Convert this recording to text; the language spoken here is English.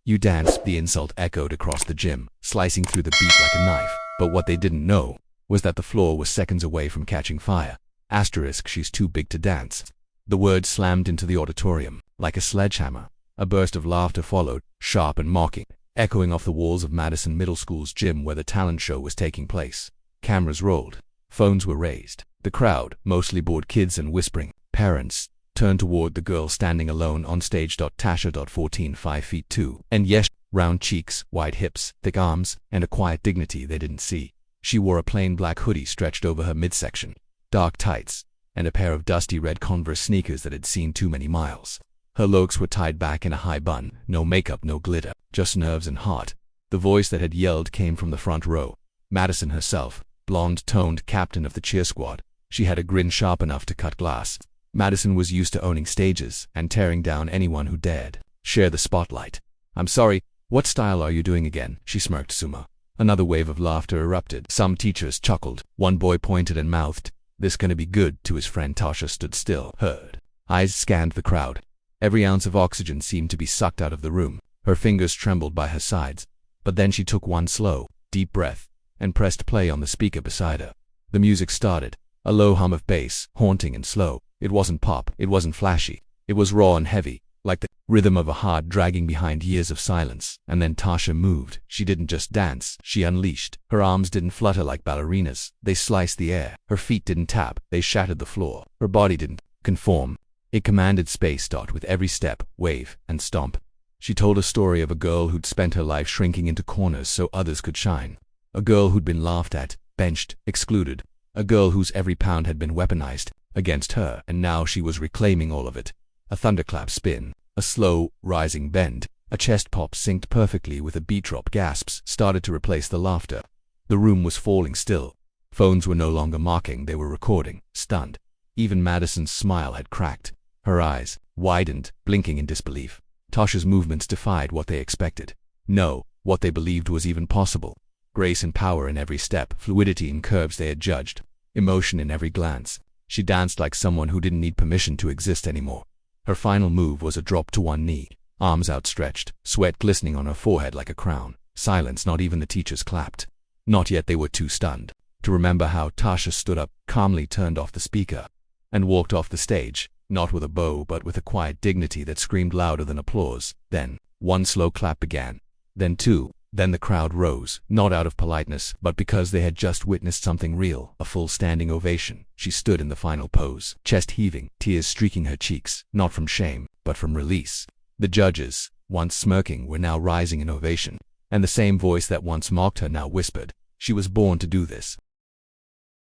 You danced. The insult echoed across the gym, slicing through the beat like a knife. But what they didn't know was that the floor was seconds away from catching fire. Asterisk, she's too big to dance. The word slammed into the auditorium like a sledgehammer. A burst of laughter followed, sharp and mocking, echoing off the walls of Madison Middle School's gym where the talent show was taking place. Cameras rolled. Phones were raised. The crowd, mostly bored kids and whispering parents, turned toward the girl standing alone on stage. Tasha, 14, 5 feet 2, and yes, round cheeks, wide hips, thick arms, and a quiet dignity they didn't see. She wore a plain black hoodie stretched over her midsection, dark tights, and a pair of dusty red Converse sneakers that had seen too many miles. Her locks were tied back in a high bun, no makeup, no glitter, just nerves and heart. The voice that had yelled came from the front row. Madison herself, blonde-toned captain of the cheer squad. She had a grin sharp enough to cut glass. Madison was used to owning stages and tearing down anyone who dared share the spotlight. "I'm sorry, what style are you doing again?" she smirked Suma. Another wave of laughter erupted. Some teachers chuckled. One boy pointed and mouthed, "This gonna be good," to his friend. Tasha stood still, heard. Eyes scanned the crowd. Every ounce of oxygen seemed to be sucked out of the room. Her fingers trembled by her sides. But then she took one slow, deep breath and pressed play on the speaker beside her. The music started, a low hum of bass, haunting and slow. It wasn't pop, it wasn't flashy. It was raw and heavy, like the rhythm of a heart dragging behind years of silence. And then Tasha moved. She didn't just dance, she unleashed. Her arms didn't flutter like ballerinas. They sliced the air. Her feet didn't tap. They shattered the floor. Her body didn't conform. It commanded space. With every step, wave, and stomp. She told a story of a girl who'd spent her life shrinking into corners so others could shine. A girl who'd been laughed at, benched, excluded. A girl whose every pound had been weaponized against her, and now she was reclaiming all of it. A thunderclap spin, a slow, rising bend, a chest pop synced perfectly with a beat drop. Gasps started to replace the laughter. The room was falling still. Phones were no longer mocking, they were recording, stunned. Even Madison's smile had cracked. Her eyes widened, blinking in disbelief. Tasha's movements defied what they expected. No, what they believed was even possible. Grace and power in every step, fluidity in curves they had judged, emotion in every glance. She danced like someone who didn't need permission to exist anymore. Her final move was a drop to one knee, arms outstretched, sweat glistening on her forehead like a crown. Silence. Not even the teachers clapped. Not yet. They were too stunned to remember how. Tasha stood up, calmly turned off the speaker, and walked off the stage, not with a bow but with a quiet dignity that screamed louder than applause. Then, one slow clap began. Then two. Then the crowd rose, not out of politeness, but because they had just witnessed something real, a full standing ovation. She stood in the final pose, chest heaving, tears streaking her cheeks, not from shame, but from release. The judges, once smirking, were now rising in ovation, and the same voice that once mocked her now whispered, "She was born to do this."